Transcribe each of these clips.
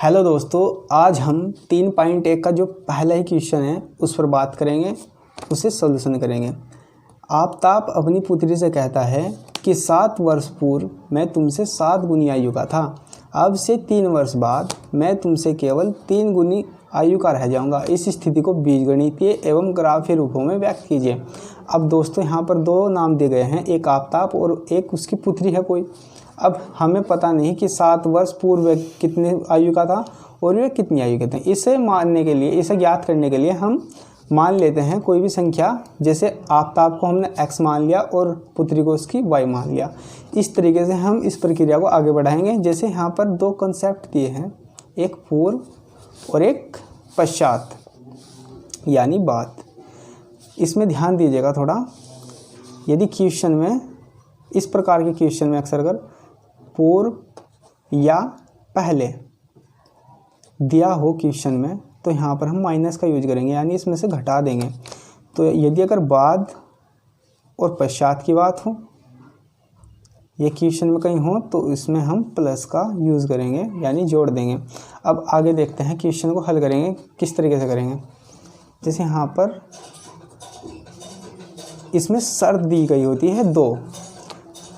Hello दोस्तों, आज हम 3.1 का जो पहला ही क्वेश्चन है उस पर बात करेंगे, उसे सॉल्यूशन करेंगे। आफताब अपनी पुत्री से कहता है कि 7 वर्ष पूर्व मैं तुमसे 7 गुनी आयु का था। अब से 3 वर्ष बाद मैं तुमसे केवल 3 गुनी आयु का रह जाऊंगा। इस स्थिति को बीजगणितीय एवं ग्राफीय रूपों में व्यक्त कीजिए। अब दोस्तों यहाँ पर 2 नाम दिए गए हैं, एक आफताब और एक उसकी पुत्री है कोई। अब हमें पता नहीं कि 7 वर्ष पूर्व कितने आयु का था और वे कितनी आयु के थे। इसे मानने के लिए, इसे ज्ञात करने के लिए हम मान लेते हैं कोई भी संख्या, जैसे आफताब को हमने x मान लिया और पुत्री को उसकी y मान लिया। इस तरीके से हम इस प्रक्रिया को आगे बढ़ाएंगे। जैसे यहाँ पर 2 कंसेप्ट दिए हैं, एक पूर्व और एक पश्चात यानी बाद। इसमें ध्यान दीजिएगा थोड़ा। यदि क्वेश्चन में, इस प्रकार के क्वेश्चन में अक्सर अगर पूर्व या पहले दिया हो क्वेश्चन में, तो यहाँ पर हम माइनस का यूज करेंगे, यानी इसमें से घटा देंगे। तो यदि अगर बाद और पश्चात की बात हो, ये क्वेश्चन में कहीं हो, तो इसमें हम प्लस का यूज़ करेंगे, यानी जोड़ देंगे। अब आगे देखते हैं क्वेश्चन को हल करेंगे, किस तरीके से करेंगे। जैसे यहाँ पर इसमें शर्त दी गई होती है 2।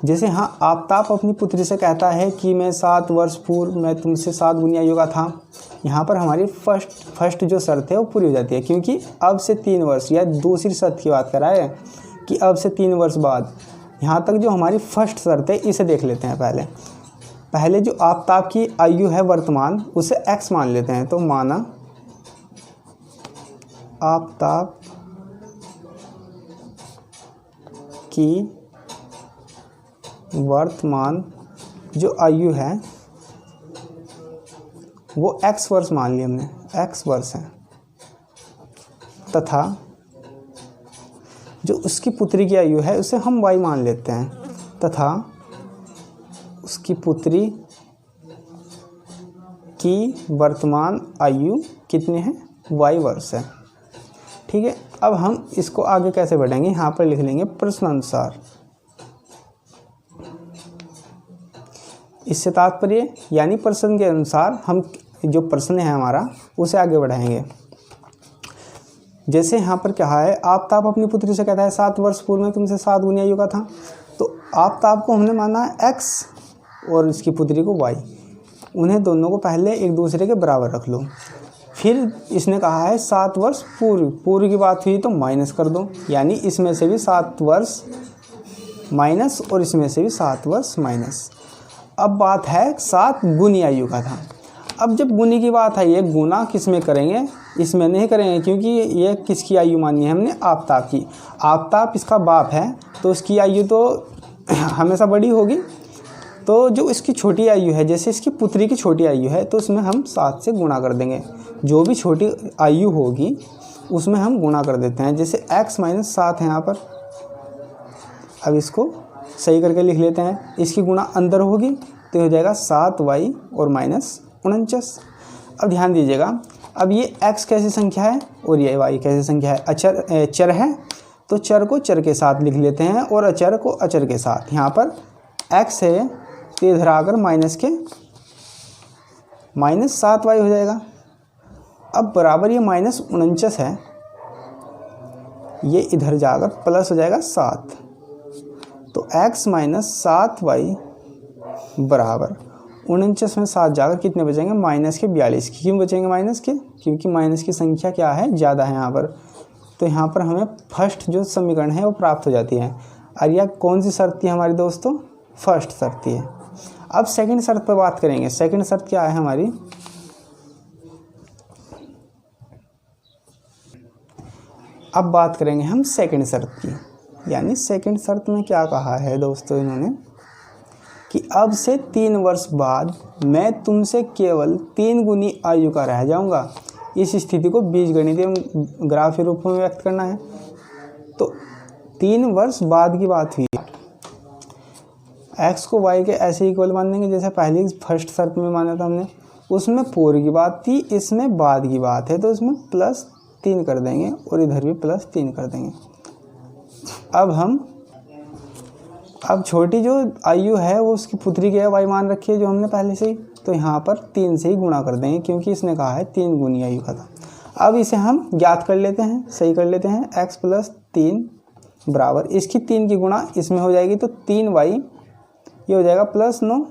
जैसे हाँ, आफताब अपनी पुत्री से कहता है कि मैं 7 वर्ष पूर्व मैं तुमसे 7 गुनी आयु का था। यहाँ पर हमारी फर्स्ट जो शर्त है वो पूरी हो जाती है, क्योंकि अब से 3 वर्ष, या दूसरी शर्त की बात कर रहा है कि अब से 3 वर्ष बाद। यहाँ तक जो हमारी फर्स्ट शर्त है इसे देख लेते हैं। पहले जो आफताब की आयु है वर्तमान, उसे x मान लेते हैं। तो माना आफताब की वर्तमान जो आयु है वो x वर्ष मान लिया हमने, x वर्ष है, तथा जो उसकी पुत्री की आयु है उसे हम y मान लेते हैं, तथा उसकी पुत्री की वर्तमान आयु कितनी है, y वर्ष है। ठीक है। अब हम इसको आगे कैसे बढ़ाएंगे, यहाँ पर लिख लेंगे प्रश्नानुसार। इससे तात्पर्य यानी प्रश्न के अनुसार हम जो प्रश्न है हमारा उसे आगे बढ़ाएंगे। जैसे यहाँ पर क्या है, आफताब अपनी पुत्री से कहता है 7 वर्ष पूर्व में तुमसे 7 गुनी आयु का था। तो आफताब को हमने माना x और इसकी पुत्री को y। उन्हें दोनों को पहले एक दूसरे के बराबर रख लो। फिर इसने कहा है 7 वर्ष पूर्व की बात हुई तो माइनस कर दो, यानी इसमें से भी 7 वर्ष माइनस और इसमें से भी 7 वर्ष माइनस। अब बात है 7 गुनी आयु का था। अब जब गुनी की बात है, ये गुना किस में करेंगे, इसमें नहीं करेंगे, क्योंकि ये किसकी आयु मानी है हमने, आफताब की। आफताब इसका बाप है तो उसकी आयु तो हमेशा बड़ी होगी। तो जो इसकी छोटी आयु है, जैसे इसकी पुत्री की छोटी आयु है, तो उसमें हम 7 से गुणा कर देंगे। जो भी छोटी आयु होगी उसमें हम गुणा कर देते हैं। जैसे x - 7 है यहाँ पर। अब इसको सही करके लिख लेते हैं। इसकी गुणा अंदर होगी तो हो जाएगा 7y और -49। अब ध्यान दीजिएगा, अब ये x कैसी संख्या है और ये y कैसी संख्या है। चर है तो चर को चर के साथ लिख लेते हैं और अचर को अचर के साथ। यहाँ पर x है तो इधर आकर माइनस के -7y हो जाएगा। अब बराबर ये -49 है, ये इधर जाकर प्लस हो जाएगा 7। तो x - 7y बराबर 49 में 7 जाकर कितने बचेंगे, -42। क्यों बचेंगे माइनस के, क्योंकि माइनस की संख्या क्या है, ज़्यादा है यहाँ पर। तो यहाँ पर हमें फर्स्ट जो समीकरण है वो प्राप्त हो जाती है। और यह कौन सी शर्त थी हमारी दोस्तों, फर्स्ट शर्त थी। अब सेकंड शर्त पर बात करेंगे। सेकंड शर्त क्या है हमारी, अब बात करेंगे हम सेकंड शर्त की। यानी सेकंड शर्त में क्या कहा है दोस्तों इन्होंने, कि अब से 3 वर्ष बाद मैं तुमसे केवल 3 गुनी आयु का रह जाऊंगा। इस स्थिति को बीजगणितीय ग्राफीय रूप में व्यक्त करना है। तो 3 वर्ष बाद की बात हुई, x को y के ऐसे इक्वल मान देंगे जैसे पहली फर्स्ट शर्त में माना था हमने। उसमें पूर्व की बात थी, इसमें बाद की बात है, तो इसमें +3 कर देंगे और इधर भी +3 कर देंगे। अब हम अब छोटी जो आयु है वो उसकी पुत्री के y मान रखी है जो हमने पहले से ही, तो यहाँ पर 3 से ही गुणा कर देंगे क्योंकि इसने कहा है 3 गुनी आयु का था। अब इसे हम ज्ञात कर लेते हैं, सही कर लेते हैं। x + 3 बराबर इसकी 3 की गुणा इसमें हो जाएगी तो 3y, ये हो जाएगा +9।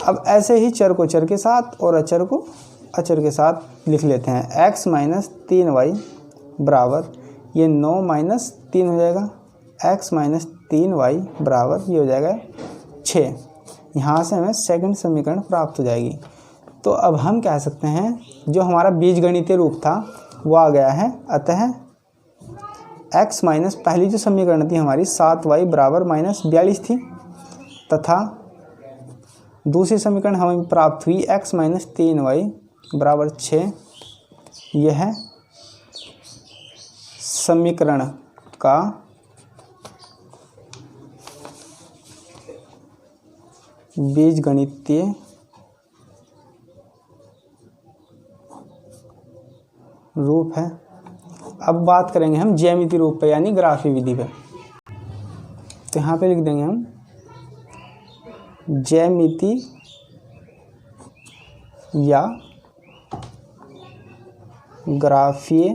अब ऐसे ही चर को चर के साथ और अचर को अचर के साथ लिख लेते हैं। x - 3y बराबर ये 9 - 3 हो जाएगा। x - 3y बराबर ये हो जाएगा 6। यहाँ से हमें सेकंड समीकरण प्राप्त हो जाएगी। तो अब हम कह सकते हैं जो हमारा बीजगणितीय रूप था वो आ गया है। अतः x माइनस पहली जो समीकरण थी हमारी 7y बराबर -42 थी, तथा दूसरी समीकरण हमें प्राप्त हुई x - 3y बराबर 6। यह समीकरण का बीजगणितीय रूप है। अब बात करेंगे हम ज्यामितीय रूप पे यानी ग्राफी विधि पे। तो यहाँ पे लिख देंगे हम ज्यामिति या ग्राफीय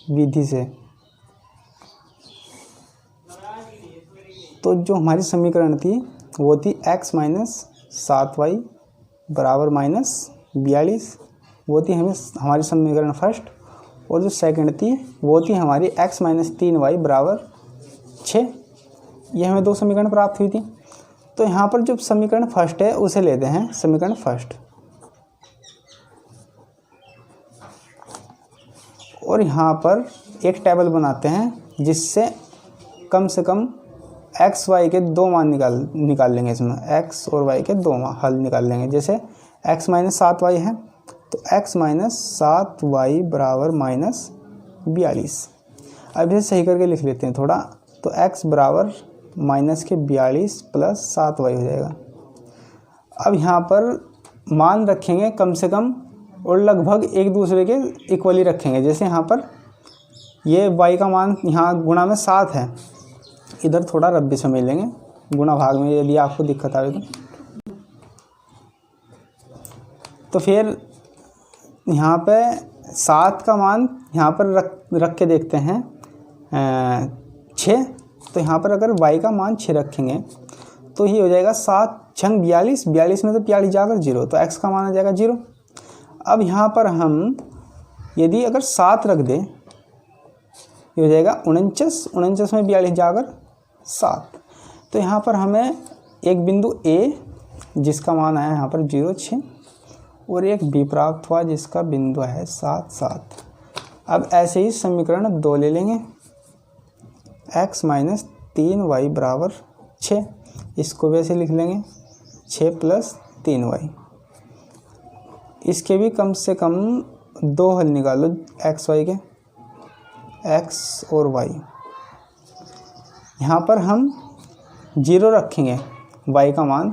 विधि से। तो जो हमारी समीकरण थी वो थी x - 7y बराबर -42, वो थी हमारी समीकरण फर्स्ट। और जो सेकंड थी वो थी हमारी x - 3y बराबर 6। ये हमें 2 समीकरण प्राप्त हुई थी। तो यहाँ पर जो समीकरण फर्स्ट है उसे लेते हैं समीकरण फर्स्ट, और यहाँ पर एक टेबल बनाते हैं जिससे कम से कम x y के 2 मान निकाल लेंगे। इसमें x और y के 2 हल निकाल लेंगे। जैसे x - 7y है तो x - 7y बराबर -42। अब इसे सही करके लिख लेते हैं थोड़ा। तो x बराबर -42 + 7y हो जाएगा। अब यहाँ पर मान रखेंगे कम से कम और लगभग एक दूसरे के इक्वली रखेंगे। जैसे यहाँ पर ये y का मान यहाँ गुणा में 7 है, इधर थोड़ा रब्बी समझ लेंगे गुणा भाग में यदि आपको दिक्कत आए तो फिर यहाँ पे 7 का मान यहाँ पर रख के देखते हैं 6। तो यहाँ पर अगर y का मान 6 रखेंगे तो ये हो जाएगा 7 × 42, 42 में तो 42 जाकर 0, तो x का मान आ जाएगा 0। अब यहाँ पर हम यदि अगर 7 रख दें ये हो जाएगा 49, 49 में 42 जाकर 7। तो यहाँ पर हमें एक बिंदु A जिसका मान आया यहाँ पर 0, 6 और एक B प्राप्त हुआ जिसका बिंदु है 7, 7। अब ऐसे ही समीकरण 2 ले लेंगे। x - 3y बराबर 6, इसको वैसे लिख लेंगे 6 + 3y। इसके भी कम से कम 2 हल निकालो x y के, x और y। यहाँ पर हम 0 रखेंगे y का मान,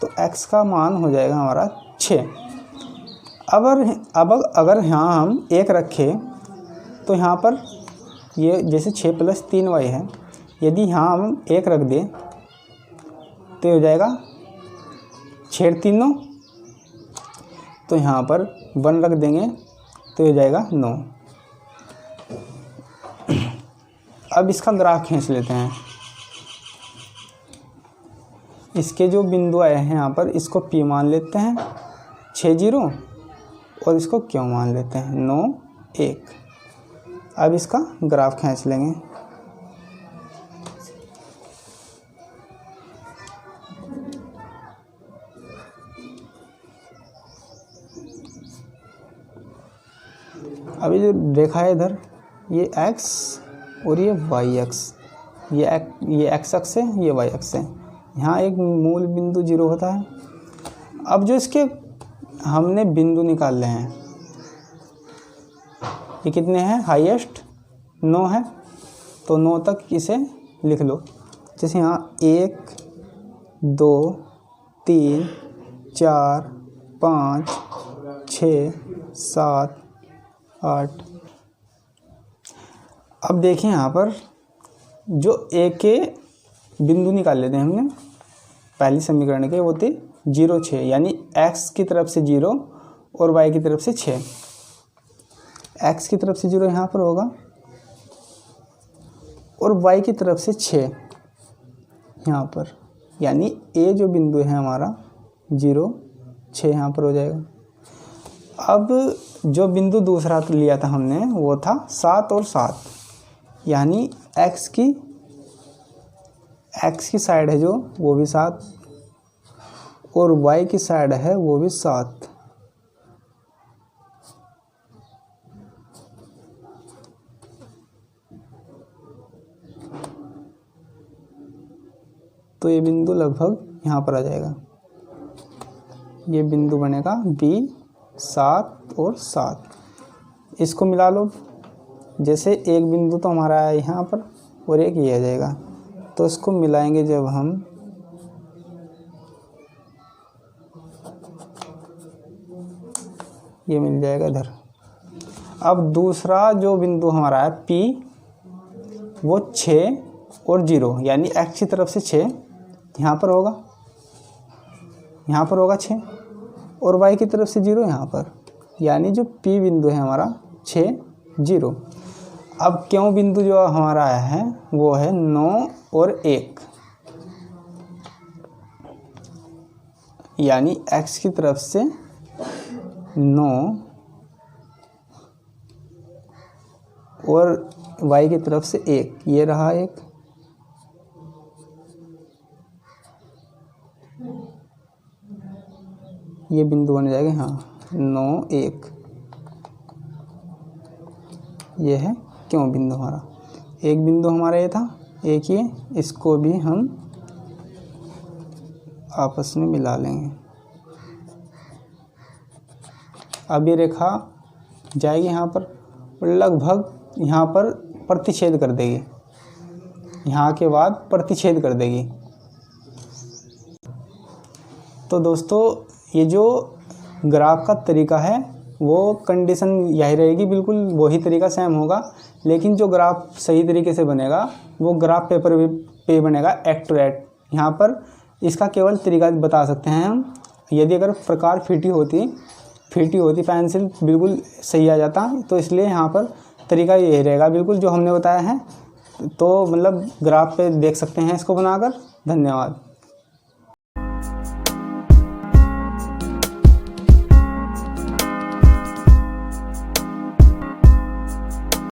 तो x का मान हो जाएगा हमारा 6। अब अगर यहाँ हम 1 रखें तो यहाँ पर ये जैसे 6 + 3y है, यदि यहाँ हम 1 रख दें तो हो जाएगा 6 × 3 = 9। तो यहाँ पर 1 रख देंगे तो हो जाएगा 9। अब इसका ग्राफ खींच लेते हैं। इसके जो बिंदु आए हैं यहाँ पर इसको P मान लेते हैं 6 0 और इसको Q मान लेते हैं 9 1। अब इसका ग्राफ खींच लेंगे। अभी जो रेखा है इधर ये x और ये y अक्ष, ये x अक्ष है, ये y अक्ष है। यहाँ एक मूल बिंदु 0 होता है। अब जो इसके हमने बिंदु निकाल रहे हैं ये कितने हैं, हाईएस्ट 9 है, तो 9 तक इसे लिख लो। जैसे यहाँ 1 2 3 4 5 6 7 8 अब देखें यहाँ पर जो ए के बिंदु निकाल लेते हैं हमने पहली समीकरण के, वो थे 0 6, यानी x की तरफ से 0 और y की तरफ से 6। x की तरफ से 0 यहाँ पर होगा और y की तरफ से 6 यहाँ पर, यानी a जो बिंदु है हमारा 0 6 यहाँ पर हो जाएगा। अब जो बिंदु दूसरा लिया था हमने वो था 7 और 7, यानी x की साइड है जो वो भी 7 और y की साइड है वो भी 7। तो ये बिंदु लगभग यहाँ पर आ जाएगा। ये बिंदु बनेगा B 7 और 7। इसको मिला लो, जैसे एक बिंदु तो हमारा है यहाँ पर और एक ये आ जाएगा, तो इसको मिलाएंगे जब हम ये मिल जाएगा इधर। अब दूसरा जो बिंदु हमारा है P, वो 6 और 0, यानी x की तरफ से 6 यहाँ पर होगा, 6 और y की तरफ से 0 यहाँ पर, यानी जो P बिंदु है हमारा 6 0। अब क्यों बिंदु जो हमारा है वो है 9 और 1, यानी x की तरफ से 9 और y की तरफ से 1, ये रहा 1। ये बिंदु बन जाएगा हाँ 9 1, ये है क्यों बिंदु हमारा। एक बिंदु हमारा ये था, एक ये, इसको भी हम आपस में मिला लेंगे। अब ये रेखा जाएगी यहाँ पर, लगभग यहाँ पर प्रतिच्छेद कर देगी, यहाँ के बाद प्रतिच्छेद कर देगी। तो दोस्तों ये जो ग्राफ का तरीका है वो कंडीशन यही रहेगी, बिल्कुल वही तरीका सेम होगा, लेकिन जो ग्राफ सही तरीके से बनेगा वो ग्राफ पेपर पे बनेगा एक्यूरेट। यहाँ पर इसका केवल तरीका बता सकते हैं हम। यदि अगर प्रकार फीटी होती पेंसिल बिल्कुल सही आ जाता, तो इसलिए यहाँ पर तरीका यही रहेगा बिल्कुल जो हमने बताया है। तो मतलब ग्राफ पे देख सकते हैं इसको बनाकर। धन्यवाद।